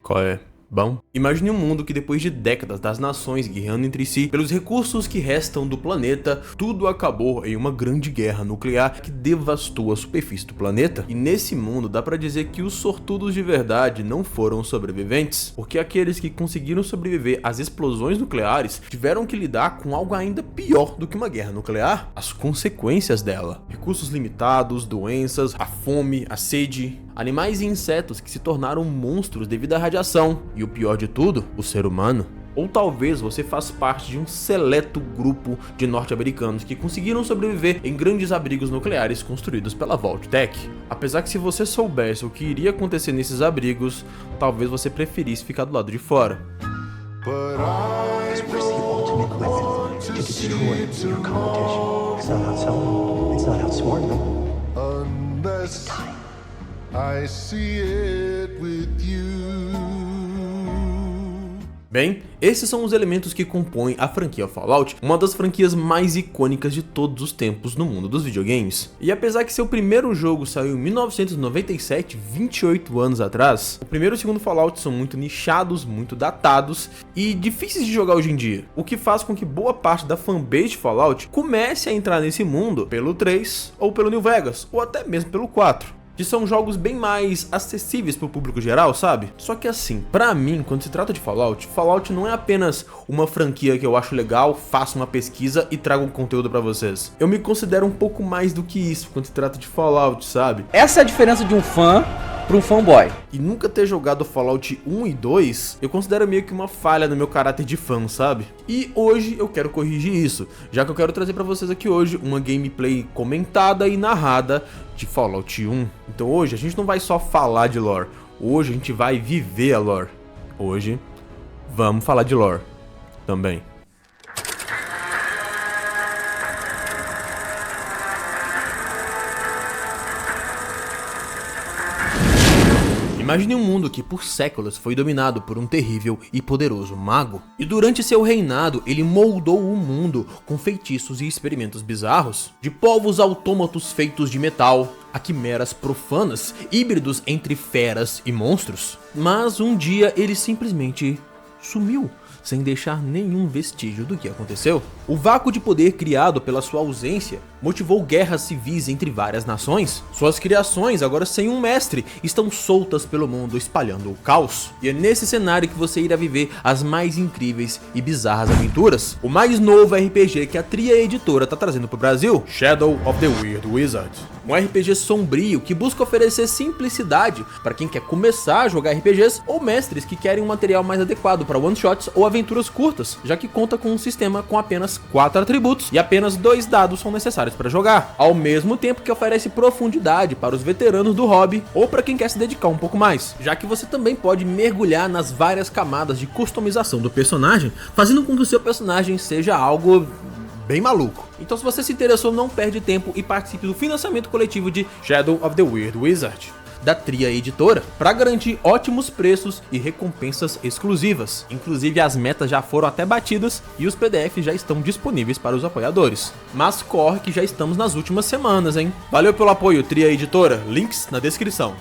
Qual é? Bom, imagine um mundo que depois de décadas das nações guerreando entre si pelos recursos que restam do planeta, tudo acabou em uma grande guerra nuclear que devastou a superfície do planeta. E nesse mundo dá pra dizer que os sortudos de verdade não foram sobreviventes, porque aqueles que conseguiram sobreviver às explosões nucleares tiveram que lidar com algo ainda pior do que uma guerra nuclear: as consequências dela. Recursos limitados, doenças, a fome, a sede, animais e insetos que se tornaram monstros devido à radiação. E o pior de tudo, o ser humano. Ou talvez você faz parte de um seleto grupo de norte-americanos que conseguiram sobreviver em grandes abrigos nucleares construídos pela Vault-Tec. Apesar que se você soubesse o que iria acontecer nesses abrigos, talvez você preferisse ficar do lado de fora. Bem, esses são os elementos que compõem a franquia Fallout, uma das franquias mais icônicas de todos os tempos no mundo dos videogames. E apesar que seu primeiro jogo saiu em 1997, 28 anos atrás, o primeiro e o segundo Fallout são muito nichados, muito datados e difíceis de jogar hoje em dia, o que faz com que boa parte da fanbase de Fallout comece a entrar nesse mundo pelo 3 ou pelo New Vegas, ou até mesmo pelo 4. Que são jogos bem mais acessíveis pro público geral, sabe? Só que assim, pra mim, quando se trata de Fallout, Fallout não é apenas uma franquia que eu acho legal, faço uma pesquisa e trago um conteúdo pra vocês. Eu me considero um pouco mais do que isso quando se trata de Fallout, sabe? Essa é a diferença de um fã para um fanboy. E nunca ter jogado Fallout 1 e 2, eu considero meio que uma falha no meu caráter de fã, sabe? E hoje eu quero corrigir isso, já que eu quero trazer pra vocês aqui hoje uma gameplay comentada e narrada de Fallout 1. Então hoje a gente não vai só falar de lore, hoje a gente vai viver a lore. Hoje vamos falar de lore também. Imagine um mundo que por séculos foi dominado por um terrível e poderoso mago. E durante seu reinado, ele moldou o mundo com feitiços e experimentos bizarros. De povos autômatos feitos de metal, a quimeras profanas, híbridos entre feras e monstros. Mas um dia ele simplesmente sumiu, sem deixar nenhum vestígio do que aconteceu. O vácuo de poder criado pela sua ausência motivou guerras civis entre várias nações. Suas criações, agora sem um mestre, estão soltas pelo mundo espalhando o caos. E é nesse cenário que você irá viver as mais incríveis e bizarras aventuras. O mais novo RPG que a Tria Editora está trazendo para o Brasil, Shadow of the Weird Wizard. Um RPG sombrio que busca oferecer simplicidade para quem quer começar a jogar RPGs ou mestres que querem um material mais adequado para one-shots ou aventuras curtas, já que conta com um sistema com apenas 4 atributos e apenas 2 dados são necessários para jogar, ao mesmo tempo que oferece profundidade para os veteranos do hobby ou para quem quer se dedicar um pouco mais, já que você também pode mergulhar nas várias camadas de customização do personagem, fazendo com que o seu personagem seja algo bem maluco. Então se você se interessou, não perde tempo e participe do financiamento coletivo de Shadow of the Weird Wizard da Tria Editora, para garantir ótimos preços e recompensas exclusivas. Inclusive as metas já foram até batidas e os PDFs já estão disponíveis para os apoiadores. Mas corre que já estamos nas últimas semanas, hein? Valeu pelo apoio, Tria Editora, links na descrição.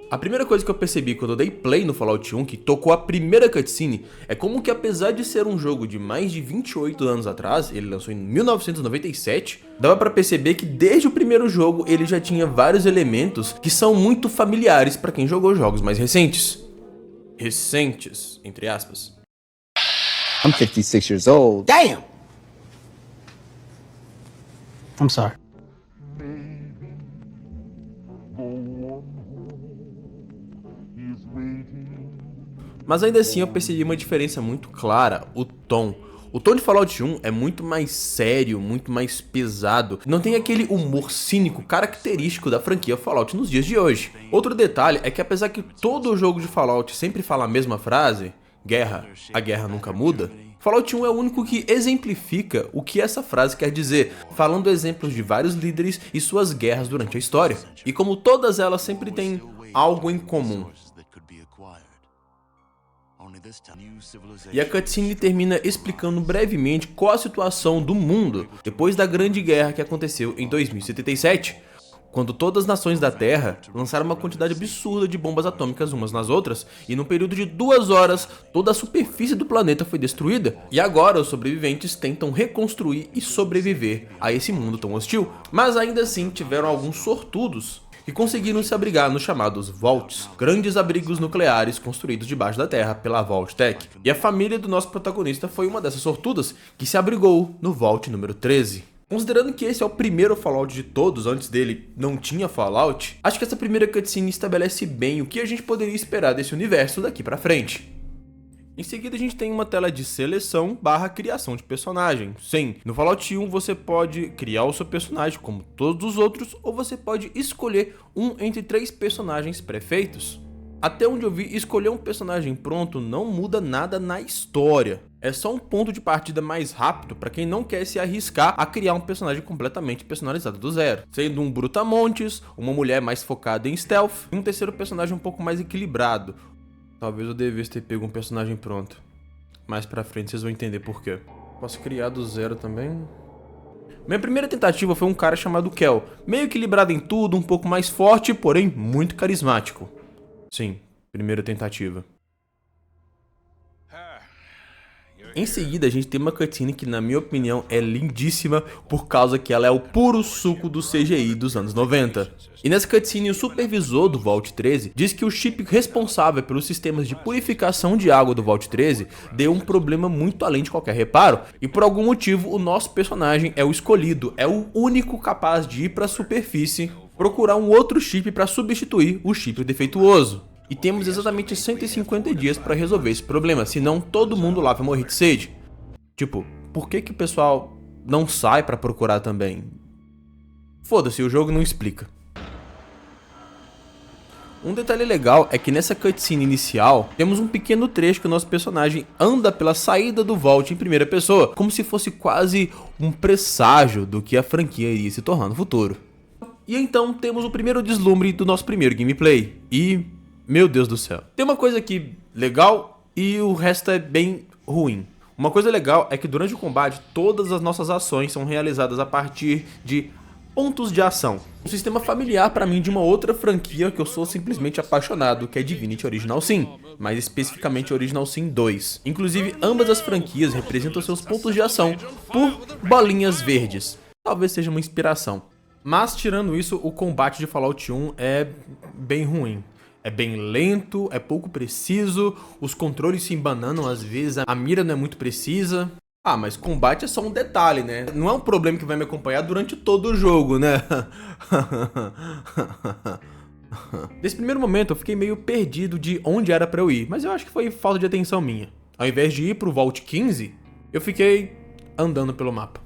A primeira coisa que eu percebi quando eu dei play no Fallout 1, que tocou a primeira cutscene, é como que apesar de ser um jogo de mais de 28 anos atrás, ele lançou em 1997, dava pra perceber que desde o primeiro jogo ele já tinha vários elementos que são muito familiares pra quem jogou jogos mais recentes. Recentes, entre aspas. I'm 56 years old. Damn! I'm sorry. Mas ainda assim eu percebi uma diferença muito clara, o tom. O tom de Fallout 1 é muito mais sério, muito mais pesado, não tem aquele humor cínico característico da franquia Fallout nos dias de hoje. Outro detalhe é que apesar que todo jogo de Fallout sempre fala a mesma frase, guerra, a guerra nunca muda, Fallout 1 é o único que exemplifica o que essa frase quer dizer, falando exemplos de vários líderes e suas guerras durante a história. E como todas elas sempre têm algo em comum. E a cutscene termina explicando brevemente qual a situação do mundo depois da Grande Guerra que aconteceu em 2077, quando todas as nações da Terra lançaram uma quantidade absurda de bombas atômicas umas nas outras, e num período de 2 horas, toda a superfície do planeta foi destruída. E agora os sobreviventes tentam reconstruir e sobreviver a esse mundo tão hostil, mas ainda assim tiveram alguns sortudos que conseguiram se abrigar nos chamados Vaults, grandes abrigos nucleares construídos debaixo da terra pela Vault-Tec. E a família do nosso protagonista foi uma dessas sortudas que se abrigou no Vault número 13. Considerando que esse é o primeiro Fallout de todos, antes dele não tinha Fallout, acho que essa primeira cutscene estabelece bem o que a gente poderia esperar desse universo daqui pra frente. Em seguida a gente tem uma tela de seleção / criação de personagem. Sim, no Fallout 1 você pode criar o seu personagem como todos os outros, ou você pode escolher um entre 3 personagens pré-feitos. Até onde eu vi, escolher um personagem pronto não muda nada na história. É só um ponto de partida mais rápido para quem não quer se arriscar a criar um personagem completamente personalizado do zero. Sendo um brutamontes, uma mulher mais focada em stealth e um terceiro personagem um pouco mais equilibrado. Talvez eu devesse ter pego um personagem pronto. Mais pra frente vocês vão entender por quê. Posso criar do zero também? Minha primeira tentativa foi um cara chamado Kel, meio equilibrado em tudo, um pouco mais forte, porém muito carismático. Sim, primeira tentativa. Em seguida a gente tem uma cutscene que na minha opinião é lindíssima por causa que ela é o puro suco do CGI dos anos 90. E nessa cutscene o supervisor do Vault 13 diz que o chip responsável pelos sistemas de purificação de água do Vault 13 deu um problema muito além de qualquer reparo, e por algum motivo o nosso personagem é o escolhido, é o único capaz de ir para a superfície procurar um outro chip para substituir o chip defeituoso. E temos exatamente 150 dias para resolver esse problema, senão todo mundo lá vai morrer de sede. Tipo, por que o pessoal não sai para procurar também? Foda-se, o jogo não explica. Um detalhe legal é que nessa cutscene inicial, temos um pequeno trecho que o nosso personagem anda pela saída do Vault em primeira pessoa, como se fosse quase um presságio do que a franquia iria se tornar no futuro. E então temos o primeiro deslumbre do nosso primeiro gameplay, e... meu Deus do céu. Tem uma coisa aqui legal e o resto é bem ruim. Uma coisa legal é que durante o combate todas as nossas ações são realizadas a partir de pontos de ação. Um sistema familiar para mim de uma outra franquia que eu sou simplesmente apaixonado, que é Divinity Original Sin, mais especificamente Original Sin 2. Inclusive ambas as franquias representam seus pontos de ação por bolinhas verdes. Talvez seja uma inspiração. Mas tirando isso, o combate de Fallout 1 é bem ruim. É bem lento, é pouco preciso, os controles se embananam às vezes, a mira não é muito precisa. Ah, mas combate é só um detalhe, né? Não é um problema que vai me acompanhar durante todo o jogo, né? Nesse primeiro momento eu fiquei meio perdido de onde era pra eu ir, mas eu acho que foi falta de atenção minha. Ao invés de ir pro Vault 15, eu fiquei andando pelo mapa.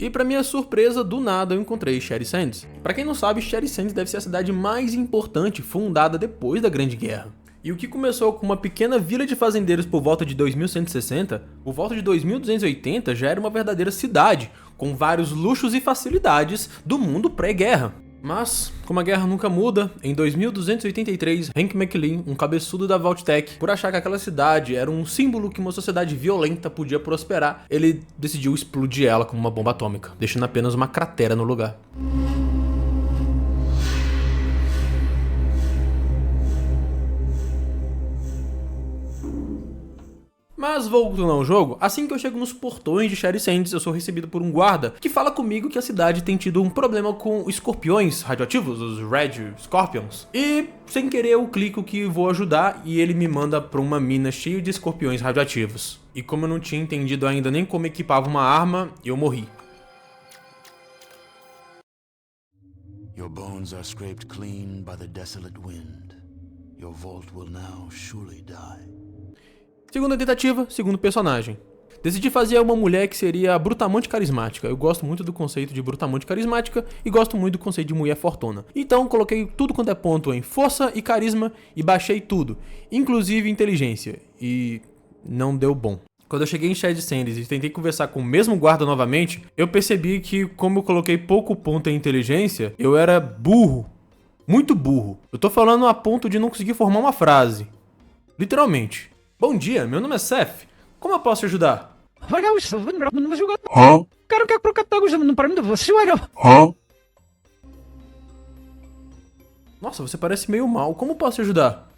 E pra minha surpresa, do nada eu encontrei Sherry Sands. Pra quem não sabe, Sherry Sands deve ser a cidade mais importante fundada depois da Grande Guerra. E o que começou com uma pequena vila de fazendeiros por volta de 2160, por volta de 2280 já era uma verdadeira cidade, com vários luxos e facilidades do mundo pré-guerra. Mas, como a guerra nunca muda, em 2283, Hank McLean, um cabeçudo da Vault-Tec, por achar que aquela cidade era um símbolo que uma sociedade violenta podia prosperar, ele decidiu explodir ela como uma bomba atômica, deixando apenas uma cratera no lugar. Mas voltando ao jogo, assim que eu chego nos portões de Sherry Sands, eu sou recebido por um guarda que fala comigo que a cidade tem tido um problema com escorpiões radioativos, os Red Scorpions. E, sem querer, eu clico que vou ajudar e ele me manda pra uma mina cheia de escorpiões radioativos. E como eu não tinha entendido ainda nem como equipava uma arma, eu morri. Your bones are scraped clean by the desolate wind. Your vault will now surely die. Segunda tentativa, segundo personagem. Decidi fazer uma mulher que seria a Brutamonte carismática. Eu gosto muito do conceito de Brutamonte carismática e gosto muito do conceito de mulher fortuna. Então coloquei tudo quanto é ponto em força e carisma e baixei tudo, inclusive inteligência. E não deu bom. Quando eu cheguei em Sherry Sands e tentei conversar com o mesmo guarda novamente, eu percebi que como eu coloquei pouco ponto em inteligência, eu era burro. Muito burro. Eu tô falando a ponto de não conseguir formar uma frase. Literalmente. Bom dia, meu nome é Seth. Como eu posso te ajudar? Nossa, você parece meio mal. Como eu posso te ajudar?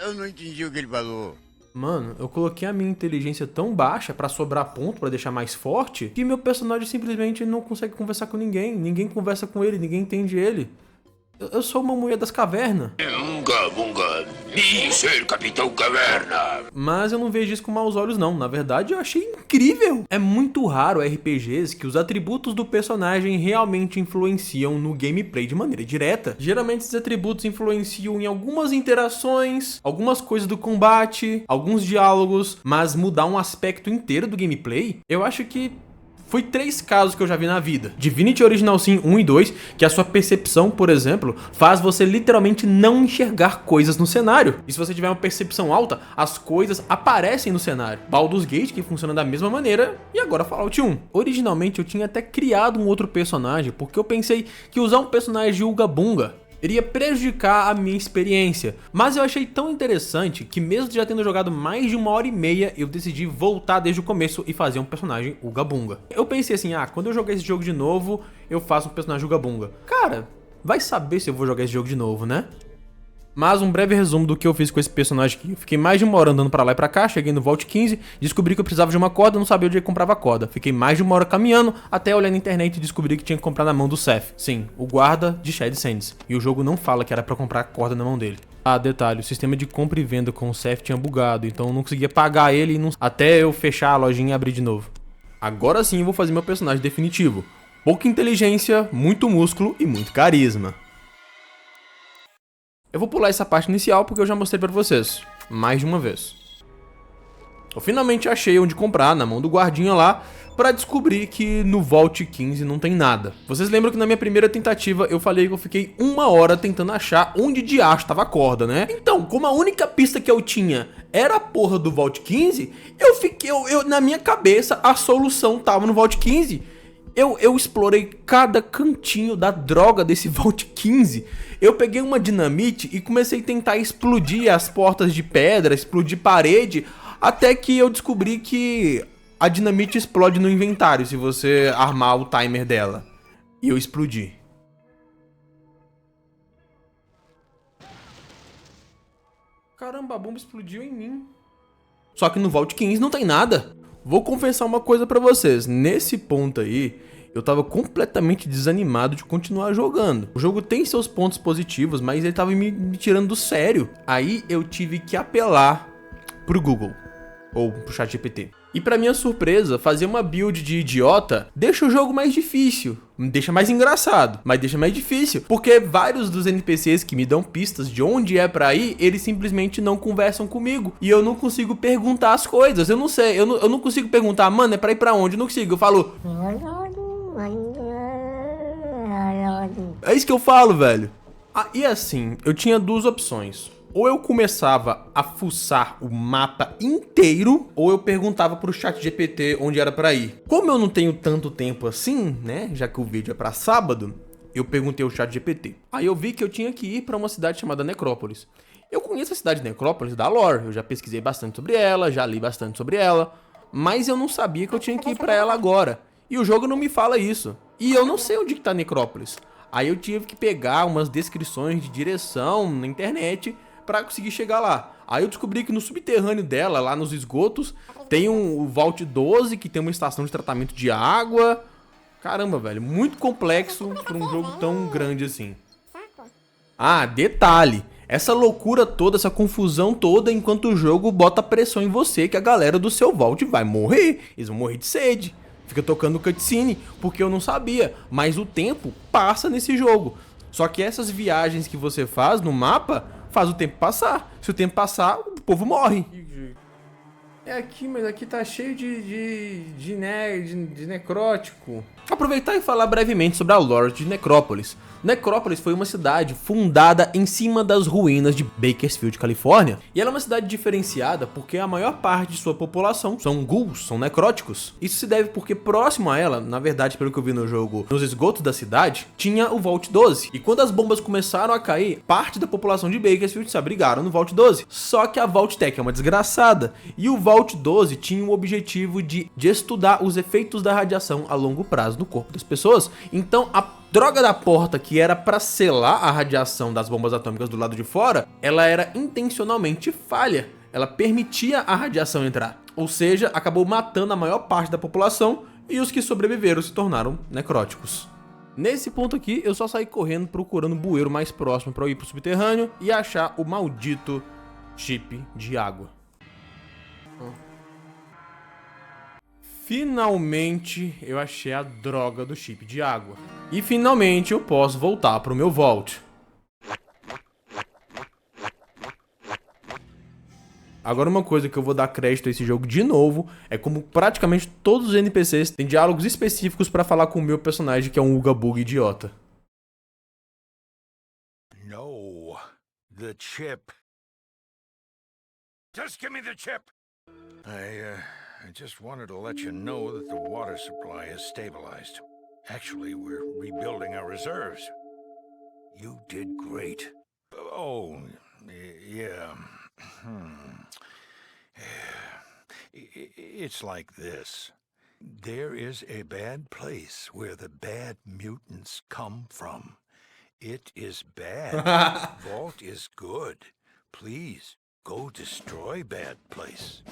Eu não entendi o que ele falou. Mano, eu coloquei a minha inteligência tão baixa pra sobrar ponto, pra deixar mais forte, que meu personagem simplesmente não consegue conversar com ninguém. Ninguém conversa com ele, ninguém entende ele. Eu sou uma mulher das cavernas. Unga, bunga, me ser Capitão Caverna. Mas eu não vejo isso com maus olhos não, na verdade eu achei incrível. É muito raro RPGs que os atributos do personagem realmente influenciam no gameplay de maneira direta. Geralmente esses atributos influenciam em algumas interações, algumas coisas do combate, alguns diálogos, mas mudar um aspecto inteiro do gameplay, eu acho que foi 3 casos que eu já vi na vida. Divinity Original Sin 1 e 2, que a sua percepção, por exemplo, faz você literalmente não enxergar coisas no cenário. E se você tiver uma percepção alta, as coisas aparecem no cenário. Baldur's Gate, que funciona da mesma maneira, e agora Fallout 1. Originalmente eu tinha até criado um outro personagem, porque eu pensei que usar um personagem de Uga Bunga iria prejudicar a minha experiência, mas eu achei tão interessante que mesmo já tendo jogado mais de 1h30, eu decidi voltar desde o começo e fazer um personagem Uga Bunga. Eu pensei assim, quando eu jogar esse jogo de novo, eu faço um personagem Uga Bunga. Cara, vai saber se eu vou jogar esse jogo de novo, né? Mas um breve resumo do que eu fiz com esse personagem aqui. Eu fiquei mais de 1 hora andando pra lá e pra cá, cheguei no Vault 15, descobri que eu precisava de uma corda, não sabia onde eu comprava a corda. Fiquei mais de 1 hora caminhando, até olhar na internet e descobri que tinha que comprar na mão do Seth. Sim, o guarda de Shed Sands. E o jogo não fala que era pra comprar a corda na mão dele. Detalhe, o sistema de compra e venda com o Seth tinha bugado, então eu não conseguia pagar ele até eu fechar a lojinha e abrir de novo. Agora sim eu vou fazer meu personagem definitivo. Pouca inteligência, muito músculo e muito carisma. Eu vou pular essa parte inicial porque eu já mostrei pra vocês, mais de uma vez. Eu finalmente achei onde comprar, na mão do guardinha lá, pra descobrir que no Vault 15 não tem nada. Vocês lembram que na minha primeira tentativa eu falei que eu fiquei 1 hora tentando achar onde de acho tava a corda, né? Então, como a única pista que eu tinha era a porra do Vault 15, na minha cabeça a solução tava no Vault 15. Eu explorei cada cantinho da droga desse Vault 15. Eu peguei uma dinamite e comecei a tentar explodir as portas de pedra, explodir parede, até que eu descobri que a dinamite explode no inventário se você armar o timer dela. E eu explodi. Caramba, a bomba explodiu em mim. Só que no Vault 15 não tem nada. Vou confessar uma coisa pra vocês. Nesse ponto aí, eu tava completamente desanimado de continuar jogando. O jogo tem seus pontos positivos, mas ele tava me tirando do sério. Aí eu tive que apelar pro Google, ou pro ChatGPT. E pra minha surpresa, fazer uma build de idiota deixa o jogo mais difícil. Deixa mais engraçado, mas deixa mais difícil. Porque vários dos NPCs que me dão pistas de onde é pra ir, eles simplesmente não conversam comigo. E eu não consigo perguntar as coisas. Eu não sei, eu não consigo perguntar, mano, é pra ir pra onde? Eu não consigo, eu falo... É isso que eu falo, velho. E assim, eu tinha 2 opções. Ou eu começava a fuçar o mapa inteiro, ou eu perguntava pro ChatGPT onde era pra ir. Como eu não tenho tanto tempo assim, né, já que o vídeo é pra sábado, eu perguntei ao ChatGPT. Aí eu vi que eu tinha que ir pra uma cidade chamada Necrópolis. Eu conheço a cidade de Necrópolis da lore, eu já pesquisei bastante sobre ela, já li bastante sobre ela, mas eu não sabia que eu tinha que ir pra ela agora. E o jogo não me fala isso. E eu não sei onde que tá Necrópolis. Aí eu tive que pegar umas descrições de direção na internet pra conseguir chegar lá. Aí eu descobri que no subterrâneo dela, lá nos esgotos, tem o Vault 12, que tem uma estação de tratamento de água. Caramba, velho, muito complexo pra um jogo tão grande assim. Detalhe, essa loucura toda, essa confusão toda, enquanto o jogo bota pressão em você que a galera do seu Vault vai morrer. Eles vão morrer de sede. Fica tocando cutscene, porque eu não sabia, mas o tempo passa nesse jogo. Só que essas viagens que você faz no mapa, faz o tempo passar. Se o tempo passar, o povo morre. É aqui, mas aqui tá cheio de necrótico. Aproveitar e falar brevemente sobre a lore de Necrópolis. Necrópolis foi uma cidade fundada em cima das ruínas de Bakersfield, Califórnia. E ela é uma cidade diferenciada porque a maior parte de sua população são ghouls, são necróticos. Isso se deve porque próximo a ela, na verdade, pelo que eu vi no jogo, nos esgotos da cidade, tinha o Vault 12. E quando as bombas começaram a cair, parte da população de Bakersfield se abrigaram no Vault 12. Só que a Vault Tech é uma desgraçada. E o Vault 12 tinha o objetivo de estudar os efeitos da radiação a longo prazo no corpo das pessoas. Então a droga da porta, que era para selar a radiação das bombas atômicas do lado de fora, ela era intencionalmente falha. Ela permitia a radiação entrar. Ou seja, acabou matando a maior parte da população e os que sobreviveram se tornaram necróticos. Nesse ponto aqui, eu só saí correndo procurando o bueiro mais próximo para eu ir pro subterrâneo e achar o maldito chip de água. Finalmente eu achei a droga do chip de água. E finalmente eu posso voltar pro meu Vault. Agora uma coisa que eu vou dar crédito a esse jogo de novo é como praticamente todos os NPCs têm diálogos específicos para falar com o meu personagem, que é um Uga Bug idiota. No, the chip. Just give me the chip. I just wanted to let you know that the water supply is stabilized. Actually, we're rebuilding our reserves. You did great. Oh, yeah. It's like this. There is a bad place where the bad mutants come from. It is bad. Vault is good. Please, go destroy bad place.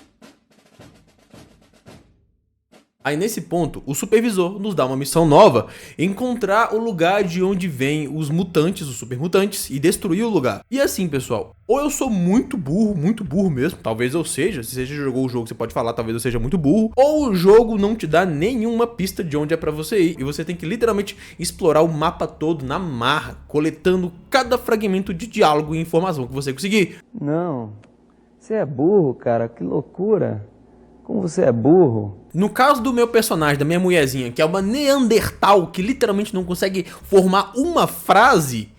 Aí nesse ponto, o supervisor nos dá uma missão nova, encontrar o lugar de onde vêm os mutantes, os super mutantes, e destruir o lugar. E assim, pessoal, ou eu sou muito burro mesmo, talvez eu seja, se você já jogou o jogo você pode falar, talvez eu seja muito burro, ou o jogo não te dá nenhuma pista de onde é pra você ir, e você tem que literalmente explorar o mapa todo na marra, coletando cada fragmento de diálogo e informação que você conseguir. Não, você é burro, cara, que loucura. Como você é burro. No caso do meu personagem, da minha mulherzinha, que é uma Neandertal, que literalmente não consegue formar uma frase,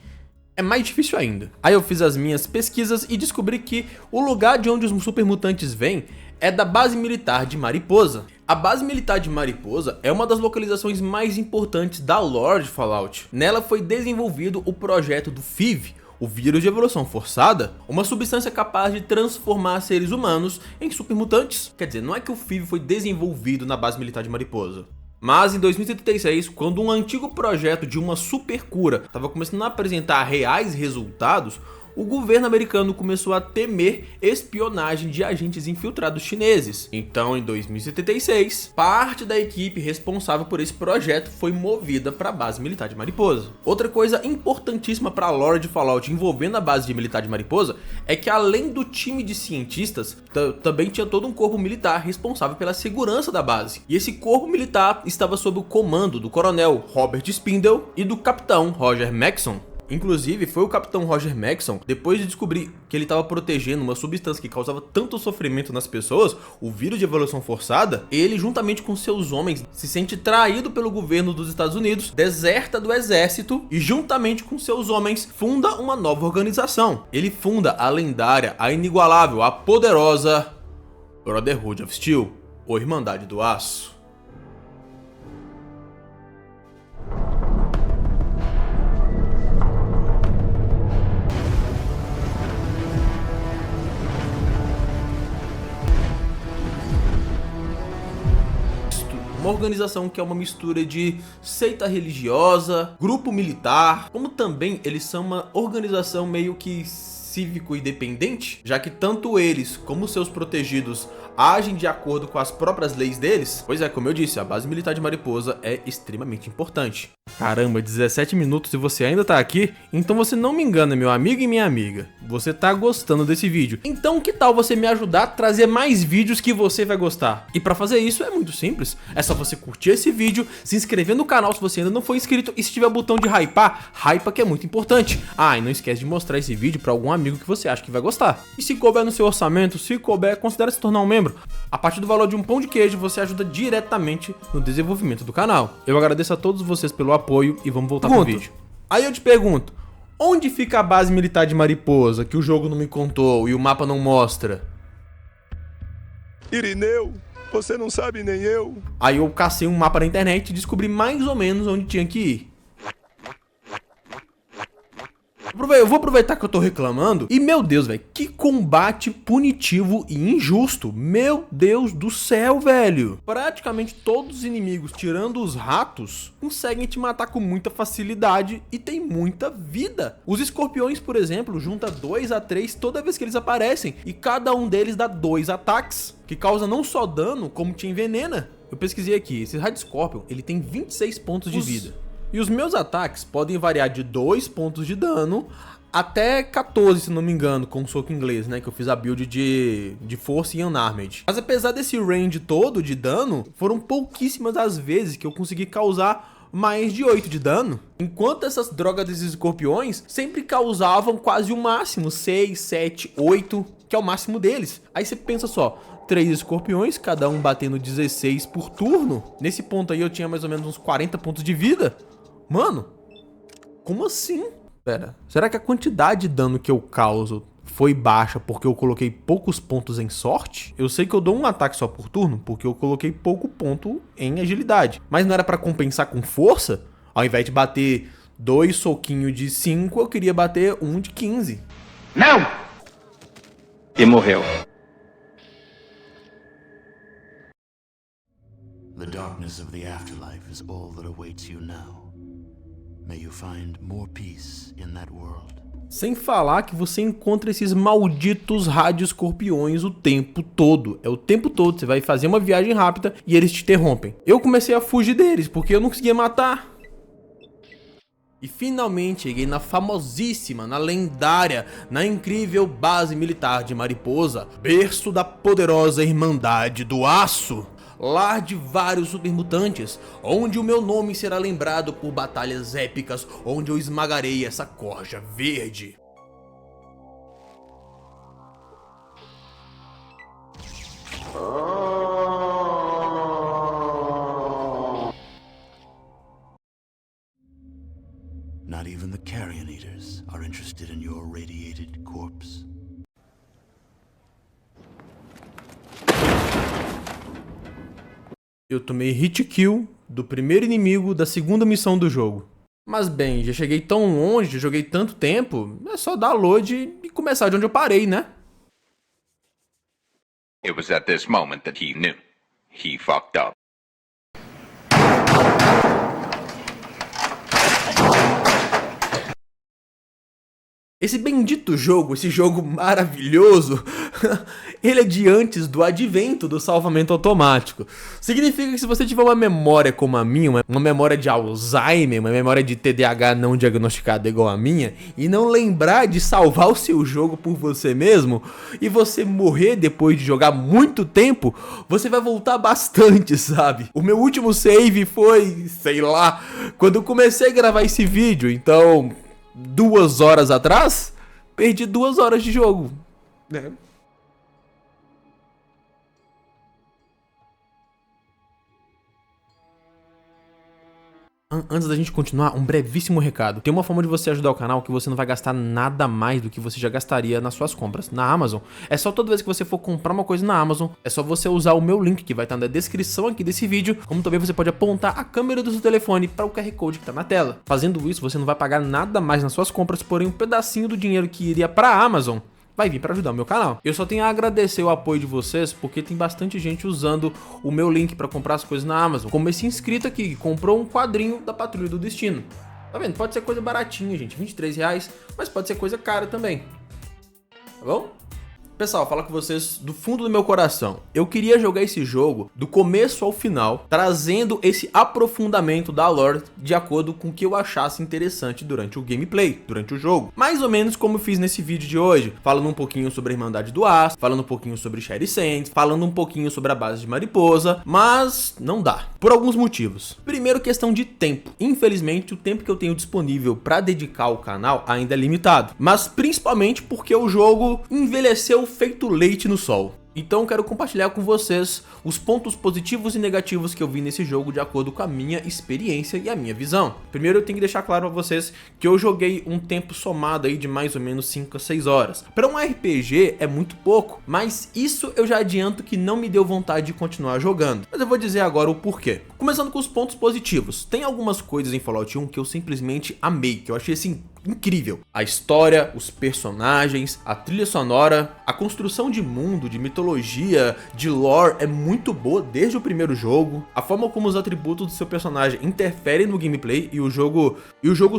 é mais difícil ainda. Aí eu fiz as minhas pesquisas e descobri que o lugar de onde os super mutantes vêm é da base militar de Mariposa. A base militar de Mariposa é uma das localizações mais importantes da lore de Fallout. Nela foi desenvolvido o projeto do FIV, o vírus de evolução forçada, uma substância capaz de transformar seres humanos em supermutantes. Quer dizer, não é que o FIV foi desenvolvido na base militar de Mariposa. Mas em 2036, quando um antigo projeto de uma super cura estava começando a apresentar reais resultados, o governo americano começou a temer espionagem de agentes infiltrados chineses. Então, em 2076, parte da equipe responsável por esse projeto foi movida para a base militar de Mariposa. Outra coisa importantíssima para a lore de Fallout envolvendo a base militar de Mariposa é que, além do time de cientistas, também tinha todo um corpo militar responsável pela segurança da base. E esse corpo militar estava sob o comando do coronel Robert Spindle e do capitão Roger Maxson. Inclusive, foi o capitão Roger Maxson, depois de descobrir que ele estava protegendo uma substância que causava tanto sofrimento nas pessoas, o vírus de evolução forçada, ele, juntamente com seus homens, se sente traído pelo governo dos Estados Unidos, deserta do exército e, juntamente com seus homens, funda uma nova organização. Ele funda a lendária, a inigualável, a poderosa Brotherhood of Steel, ou Irmandade do Aço. Uma organização que é uma mistura de seita religiosa, grupo militar, como também eles são uma organização meio que cívico independente, já que tanto eles como seus protegidos agem de acordo com as próprias leis deles. Pois é, como eu disse, a base militar de Mariposa é extremamente importante. Caramba, 17 minutos e você ainda tá aqui? Então você não me engana, meu amigo e minha amiga. Você tá gostando desse vídeo. Então que tal você me ajudar a trazer mais vídeos que você vai gostar? E pra fazer isso é muito simples. É só você curtir esse vídeo, se inscrever no canal se você ainda não for inscrito e se tiver o botão de hypar, hypa que é muito importante. Ah, e não esquece de mostrar esse vídeo pra algum amigo que você acha que vai gostar. E se couber no seu orçamento, se couber, considere se tornar um membro. membro, a partir do valor de um pão de queijo você ajuda diretamente no desenvolvimento do canal. Eu agradeço a todos vocês pelo apoio e vamos voltar pro vídeo. Aí eu te pergunto, onde fica a base militar de Mariposa que o jogo não me contou e o mapa não mostra? Irineu, você não sabe nem eu. Aí eu cacei um mapa na internet e descobri mais ou menos onde tinha que ir. Eu vou aproveitar que eu tô reclamando e, meu Deus, velho, que combate punitivo e injusto. Meu Deus do céu, velho. Praticamente todos os inimigos, tirando os ratos, conseguem te matar com muita facilidade e tem muita vida. Os escorpiões, por exemplo, junta 2 a 3 toda vez que eles aparecem e cada um deles dá 2 ataques, que causa não só dano, como te envenena. Eu pesquisei aqui, esse Raid Scorpion, ele tem 26 pontos de vida. E os meus ataques podem variar de 2 pontos de dano até 14, se não me engano, com o soco inglês, né? Que eu fiz a build de força e unarmed. Mas apesar desse range todo de dano, foram pouquíssimas as vezes que eu consegui causar mais de 8 de dano. Enquanto essas drogas desses escorpiões sempre causavam quase o máximo, 6, 7, 8, que é o máximo deles. Aí você pensa só, 3 escorpiões, cada um batendo 16 por turno. Nesse ponto aí eu tinha mais ou menos uns 40 pontos de vida. Mano, como assim? Pera, será que a quantidade de dano que eu causo foi baixa porque eu coloquei poucos pontos em sorte? Eu sei que eu dou um ataque só por turno porque eu coloquei pouco ponto em agilidade. Mas não era pra compensar com força? Ao invés de bater 2 soquinhos de 5, eu queria bater 1 de 15. Não! E morreu. The darkness of the afterlife is all that awaits you now. May you find more peace in that world. Sem falar que você encontra esses malditos radioscorpiões o tempo todo. É o tempo todo, você vai fazer uma viagem rápida e eles te interrompem. Eu comecei a fugir deles porque eu não conseguia matar. E finalmente cheguei na famosíssima, na lendária, na incrível base militar de Mariposa, berço da poderosa Irmandade do Aço. Lar de vários supermutantes, onde o meu nome será lembrado por batalhas épicas, onde eu esmagarei essa corja verde. Not even the Carrion Eaters are interested in your radiated corpse. Eu tomei hit kill do primeiro inimigo da segunda missão do jogo. Mas bem, já cheguei tão longe, já joguei tanto tempo, é só dar load e começar de onde eu parei, né? It was at this moment that he knew. He fucked up. Esse bendito jogo, esse jogo maravilhoso, ele é de antes do advento do salvamento automático. Significa que se você tiver uma memória como a minha, uma memória de Alzheimer, uma memória de TDAH não diagnosticada igual a minha, e não lembrar de salvar o seu jogo por você mesmo, e você morrer depois de jogar muito tempo, você vai voltar bastante, sabe? O meu último save foi, sei lá, quando eu comecei a gravar esse vídeo, então 2 horas atrás, perdi 2 horas de jogo, né? Antes da gente continuar, um brevíssimo recado. Tem uma forma de você ajudar o canal que você não vai gastar nada mais do que você já gastaria nas suas compras na Amazon. É só toda vez que você for comprar uma coisa na Amazon, é só você usar o meu link que vai estar na descrição aqui desse vídeo, como também você pode apontar a câmera do seu telefone para o QR Code que está na tela. Fazendo isso, você não vai pagar nada mais nas suas compras, porém um pedacinho do dinheiro que iria para a Amazon vai vir para ajudar o meu canal. Eu só tenho a agradecer o apoio de vocês, porque tem bastante gente usando o meu link para comprar as coisas na Amazon. Como esse inscrito aqui, que comprou um quadrinho da Patrulha do Destino. Tá vendo? Pode ser coisa baratinha, gente, R$23, mas pode ser coisa cara também. Tá bom? Pessoal, falar com vocês do fundo do meu coração. Eu queria jogar esse jogo do começo ao final, trazendo esse aprofundamento da lore de acordo com o que eu achasse interessante durante o gameplay, durante o jogo. Mais ou menos como eu fiz nesse vídeo de hoje, falando um pouquinho sobre a Irmandade do Aço, falando um pouquinho sobre Sherry Sands, falando um pouquinho sobre a base de Mariposa, mas não dá, por alguns motivos. Primeiro, questão de tempo. Infelizmente, o tempo que eu tenho disponível para dedicar ao canal ainda é limitado, mas principalmente porque o jogo envelheceu feito leite no sol. Então eu quero compartilhar com vocês os pontos positivos e negativos que eu vi nesse jogo de acordo com a minha experiência e a minha visão. Primeiro eu tenho que deixar claro pra vocês que eu joguei um tempo somado aí de mais ou menos 5 a 6 horas. Para um RPG é muito pouco, mas isso eu já adianto que não me deu vontade de continuar jogando. Mas eu vou dizer agora o porquê. Começando com os pontos positivos. Tem algumas coisas em Fallout 1 que eu simplesmente amei, que eu achei assim incrível. A história, os personagens, a trilha sonora, a construção de mundo, de mitologia, de lore é muito boa desde o primeiro jogo. A forma como os atributos do seu personagem interferem no gameplay e o jogo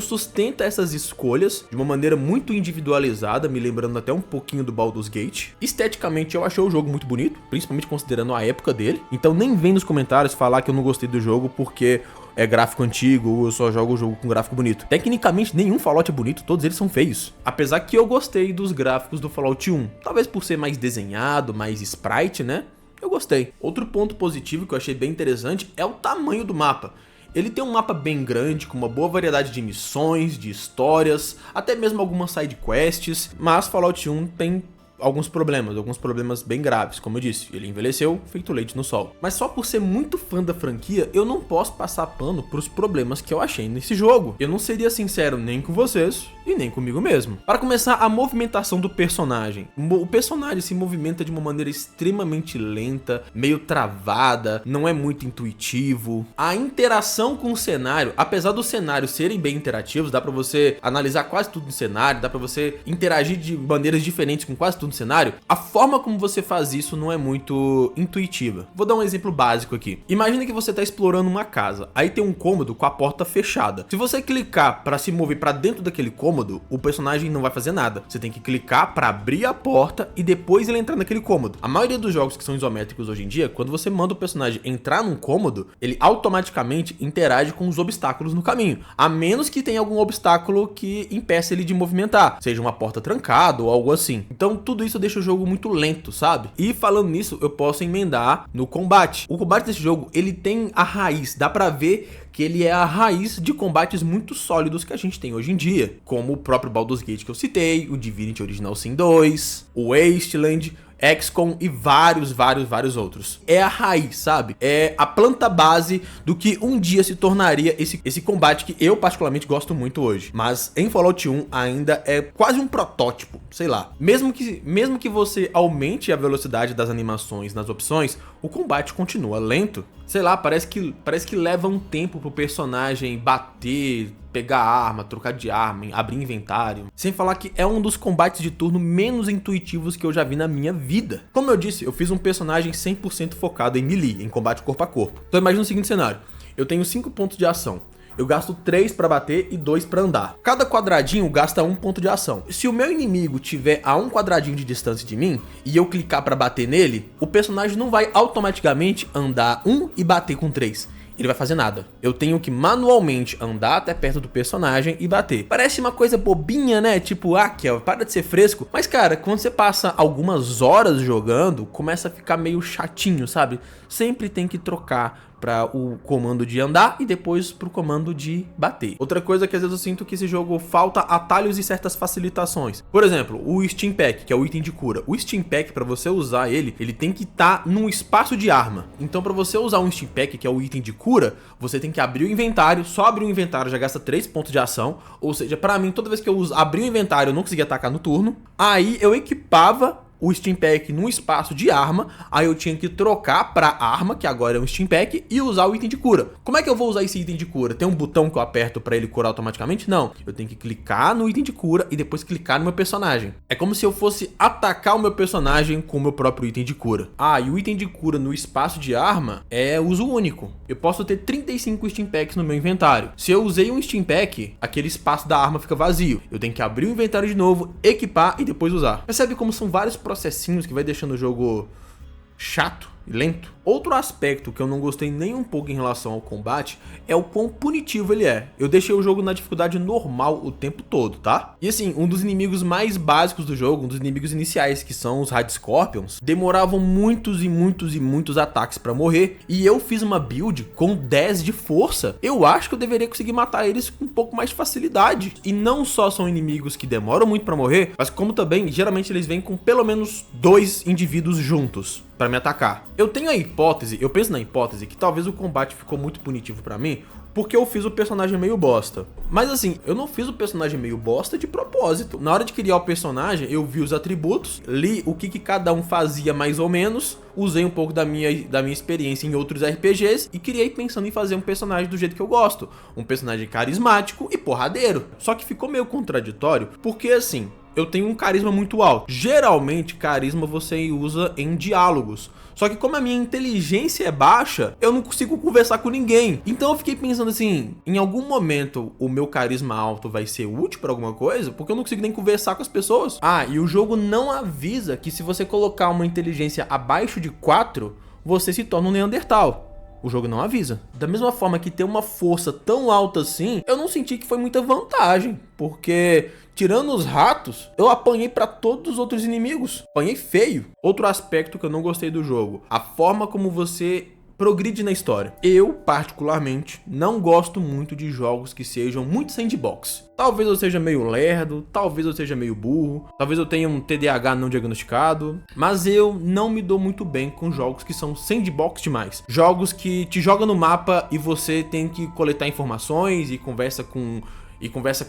sustenta essas escolhas de uma maneira muito individualizada, me lembrando até um pouquinho do Baldur's Gate. Esteticamente eu achei o jogo muito bonito, principalmente considerando a época dele. Então nem vem nos comentários falar que eu não gostei do jogo porque é gráfico antigo ou eu só jogo o jogo com gráfico bonito. Tecnicamente nenhum Fallout é bonito, todos eles são feios. Apesar que eu gostei dos gráficos do Fallout 1, talvez por ser mais desenhado, mais sprite, né? Eu gostei. Outro ponto positivo que eu achei bem interessante é o tamanho do mapa. Ele tem um mapa bem grande, com uma boa variedade de missões, de histórias, até mesmo algumas side quests, mas Fallout 1 tem alguns problemas bem graves, como eu disse, ele envelheceu feito leite no sol. Mas só por ser muito fã da franquia, eu não posso passar pano pros problemas que eu achei nesse jogo. Eu não seria sincero nem com vocês e nem comigo mesmo. Para começar, a movimentação do personagem. O personagem se movimenta de uma maneira extremamente lenta, meio travada, não é muito intuitivo. A interação com o cenário, apesar dos cenários serem bem interativos, dá pra você analisar quase tudo no cenário, dá pra você interagir de maneiras diferentes com quase tudo no cenário, a forma como você faz isso não é muito intuitiva. Vou dar um exemplo básico aqui. Imagina que você está explorando uma casa, aí tem um cômodo com a porta fechada. Se você clicar para se mover para dentro daquele cômodo, o personagem não vai fazer nada. Você tem que clicar para abrir a porta e depois ele entrar naquele cômodo. A maioria dos jogos que são isométricos hoje em dia, quando você manda o personagem entrar num cômodo, ele automaticamente interage com os obstáculos no caminho, a menos que tenha algum obstáculo que impeça ele de movimentar, seja uma porta trancada ou algo assim. Então tudo isso deixa o jogo muito lento, sabe? E falando nisso, eu posso emendar no combate. O combate desse jogo, ele tem a raiz, dá pra ver que ele é a raiz de combates muito sólidos que a gente tem hoje em dia, como o próprio Baldur's Gate que eu citei, o Divinity Original Sin 2, o Wasteland, XCOM e vários outros. É a raiz, sabe? É a planta base do que um dia se tornaria esse combate que eu particularmente gosto muito hoje. Mas em Fallout 1 ainda é quase um protótipo, sei lá. Mesmo que você aumente a velocidade das animações nas opções, o combate continua lento. Sei lá, parece que leva um tempo pro personagem bater, pegar arma, trocar de arma, abrir inventário. Sem falar que é um dos combates de turno menos intuitivos que eu já vi na minha vida. Como eu disse, eu fiz um personagem 100% focado em melee, em combate corpo a corpo. Então imagina o seguinte cenário. Eu tenho 5 pontos de ação. Eu gasto 3 pra bater e 2 pra andar. Cada quadradinho gasta 1 ponto de ação. Se o meu inimigo tiver a 1 quadradinho de distância de mim e eu clicar pra bater nele, o personagem não vai automaticamente andar 1 e bater com 3. Ele vai fazer nada. Eu tenho que manualmente andar até perto do personagem e bater. Parece uma coisa bobinha, né? Tipo, Kel, para de ser fresco. Mas, cara, quando você passa algumas horas jogando, começa a ficar meio chatinho, sabe? Sempre tem que trocar para o comando de andar e depois pro comando de bater. Outra coisa que às vezes eu sinto que esse jogo falta atalhos e certas facilitações. Por exemplo, o Steam Pack, que é o item de cura. O Steam Pack, para você usar ele tem que estar num espaço de arma. Então para você usar um Steam Pack, que é o item de cura, você tem que abrir o inventário. Só abrir o inventário já gasta 3 pontos de ação. Ou seja, para mim, toda vez que eu abri o inventário eu não conseguia atacar no turno. Aí eu equipava o Steam Pack num espaço de arma, aí eu tinha que trocar pra arma, que agora é um Steam Pack, e usar o item de cura. Como é que eu vou usar esse item de cura? Tem um botão que eu aperto pra ele curar automaticamente? Não, eu tenho que clicar no item de cura e depois clicar no meu personagem. É como se eu fosse atacar o meu personagem com o meu próprio item de cura. Ah, e o item de cura no espaço de arma é uso único. Eu posso ter 35 Steam Packs no meu inventário. Se eu usei um Steam Pack, aquele espaço da arma fica vazio. Eu tenho que abrir o inventário de novo, equipar e depois usar. Percebe como são vários processinhos que vai deixando o jogo chato, e lento. Outro aspecto que eu não gostei nem um pouco em relação ao combate é o quão punitivo ele é. Eu deixei o jogo na dificuldade normal o tempo todo, tá? E assim, um dos inimigos mais básicos do jogo, um dos inimigos iniciais, que são os Hard Scorpions, demoravam muitos e muitos e muitos ataques pra morrer, e eu fiz uma build com 10 de força. Eu acho que eu deveria conseguir matar eles com um pouco mais de facilidade. E não só são inimigos que demoram muito pra morrer, mas como também, geralmente eles vêm com pelo menos 2 indivíduos juntos pra me atacar. Eu penso na hipótese que talvez o combate ficou muito punitivo pra mim, porque eu fiz o personagem meio bosta. Mas assim, eu não fiz o personagem meio bosta de propósito. Na hora de criar o personagem, eu vi os atributos, li o que cada um fazia mais ou menos, usei um pouco da minha experiência em outros RPGs e criei pensando em fazer um personagem do jeito que eu gosto. Um personagem carismático e porradeiro. Só que ficou meio contraditório, porque assim, eu tenho um carisma muito alto. Geralmente, carisma você usa em diálogos. Só que como a minha inteligência é baixa, eu não consigo conversar com ninguém. Então eu fiquei pensando assim, em algum momento o meu carisma alto vai ser útil pra alguma coisa? Porque eu não consigo nem conversar com as pessoas. Ah, e o jogo não avisa que se você colocar uma inteligência abaixo de 4, você se torna um Neandertal. O jogo não avisa. Da mesma forma que ter uma força tão alta assim, eu não senti que foi muita vantagem, porque tirando os ratos, eu apanhei pra todos os outros inimigos. Apanhei feio. Outro aspecto que eu não gostei do jogo, a forma como você progride na história. Eu, particularmente, não gosto muito de jogos que sejam muito sandbox. Talvez eu seja meio lerdo, talvez eu seja meio burro, talvez eu tenha um TDAH não diagnosticado, mas eu não me dou muito bem com jogos que são sandbox demais. Jogos que te jogam no mapa e você tem que coletar informações e conversa com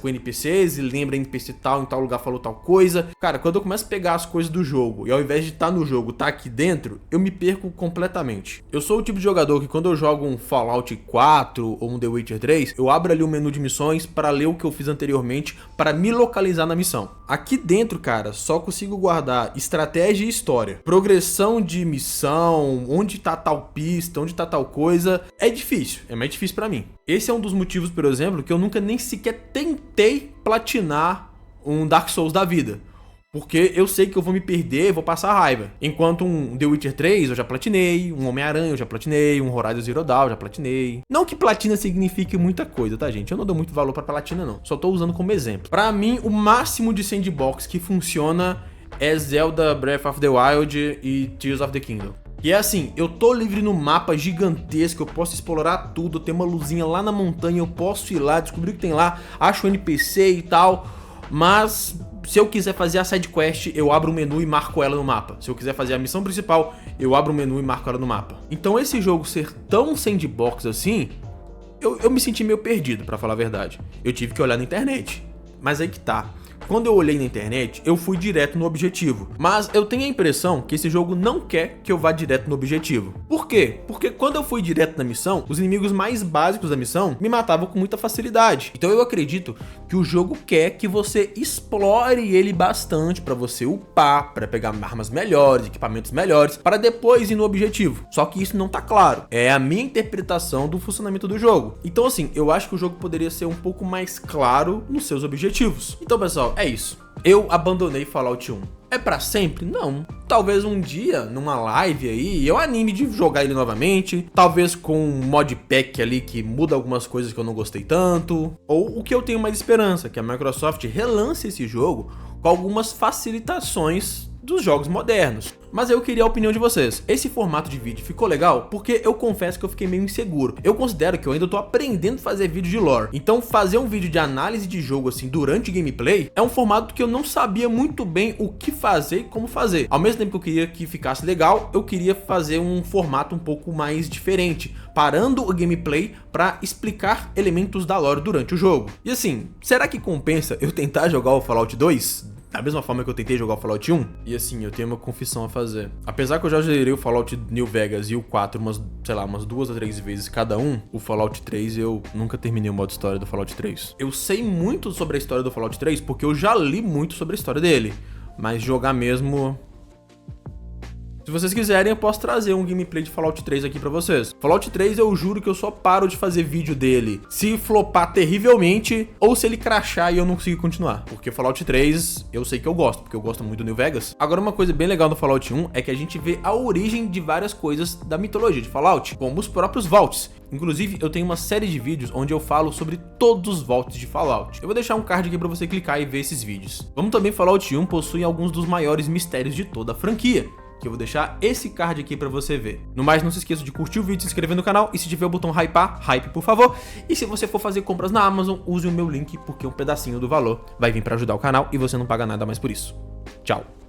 NPCs e lembra NPC tal, em tal lugar falou tal coisa. Cara, quando eu começo a pegar as coisas do jogo e ao invés de estar no jogo, tá aqui dentro, eu me perco completamente. Eu sou o tipo de jogador que quando eu jogo um Fallout 4 ou um The Witcher 3, eu abro ali o menu de missões para ler o que eu fiz anteriormente, para me localizar na missão. Aqui dentro, cara, só consigo guardar estratégia e história. Progressão de missão, onde tá tal pista, onde tá tal coisa, é difícil, é mais difícil pra mim. Esse é um dos motivos, por exemplo, que eu nunca nem sequer tentei platinar um Dark Souls da vida. Porque eu sei que eu vou me perder, vou passar raiva. Enquanto um The Witcher 3 eu já platinei, um Homem-Aranha eu já platinei, um Horizon Zero Dawn eu já platinei. Não que platina signifique muita coisa, tá, gente? Eu não dou muito valor pra platina, não. Só tô usando como exemplo. Pra mim, o máximo de sandbox que funciona é Zelda Breath of the Wild e Tears of the Kingdom. E é assim, eu tô livre no mapa gigantesco, eu posso explorar tudo, tem uma luzinha lá na montanha, eu posso ir lá, descobrir o que tem lá, acho o NPC e tal, mas se eu quiser fazer a side quest, eu abro o menu e marco ela no mapa. Se eu quiser fazer a missão principal, eu abro o menu e marco ela no mapa. Então esse jogo ser tão sandbox assim, eu me senti meio perdido, pra falar a verdade. Eu tive que olhar na internet. Mas aí que tá. Quando eu olhei na internet, eu fui direto no objetivo. Mas eu tenho a impressão que esse jogo não quer que eu vá direto no objetivo. Por quê? Porque quando eu fui direto na missão, os inimigos mais básicos da missão me matavam com muita facilidade. Então eu acredito que o jogo quer que você explore ele bastante pra você upar, pra pegar armas melhores, equipamentos melhores, para depois ir no objetivo. Só que isso não tá claro. É a minha interpretação do funcionamento do jogo. Então assim, eu acho que o jogo poderia ser um pouco mais claro nos seus objetivos. Então pessoal, é isso. Eu abandonei Fallout 1. É pra sempre? Não. Talvez um dia, numa live aí, eu anime de jogar ele novamente. Talvez com um modpack ali que muda algumas coisas que eu não gostei tanto. Ou o que eu tenho mais esperança, que a Microsoft relance esse jogo com algumas facilitações dos jogos modernos. Mas eu queria a opinião de vocês. Esse formato de vídeo ficou legal? Porque eu confesso que eu fiquei meio inseguro. Eu considero que eu ainda tô aprendendo a fazer vídeo de lore. Então fazer um vídeo de análise de jogo assim durante gameplay é um formato que eu não sabia muito bem o que fazer e como fazer. Ao mesmo tempo que eu queria que ficasse legal, eu queria fazer um formato um pouco mais diferente, parando o gameplay para explicar elementos da lore durante o jogo. E assim, será que compensa eu tentar jogar o Fallout 2? Da mesma forma que eu tentei jogar o Fallout 1, e assim, eu tenho uma confissão a fazer. Apesar que eu já zerei o Fallout New Vegas e o 4 umas 2 ou 3 vezes cada um, o Fallout 3 eu nunca terminei o modo história do Fallout 3. Eu sei muito sobre a história do Fallout 3 porque eu já li muito sobre a história dele, mas jogar mesmo... Se vocês quiserem, eu posso trazer um gameplay de Fallout 3 aqui pra vocês. Fallout 3, eu juro que eu só paro de fazer vídeo dele se flopar terrivelmente ou se ele crashar e eu não conseguir continuar. Porque Fallout 3, eu sei que eu gosto, porque eu gosto muito do New Vegas. Agora, uma coisa bem legal do Fallout 1 é que a gente vê a origem de várias coisas da mitologia de Fallout, como os próprios Vaults. Inclusive, eu tenho uma série de vídeos onde eu falo sobre todos os Vaults de Fallout. Eu vou deixar um card aqui pra você clicar e ver esses vídeos. Como também Fallout 1 possui alguns dos maiores mistérios de toda a franquia, que eu vou deixar esse card aqui pra você ver. No mais, não se esqueça de curtir o vídeo, se inscrever no canal e se tiver o botão hypar, hype por favor. E se você for fazer compras na Amazon, use o meu link porque um pedacinho do valor vai vir pra ajudar o canal e você não paga nada mais por isso. Tchau!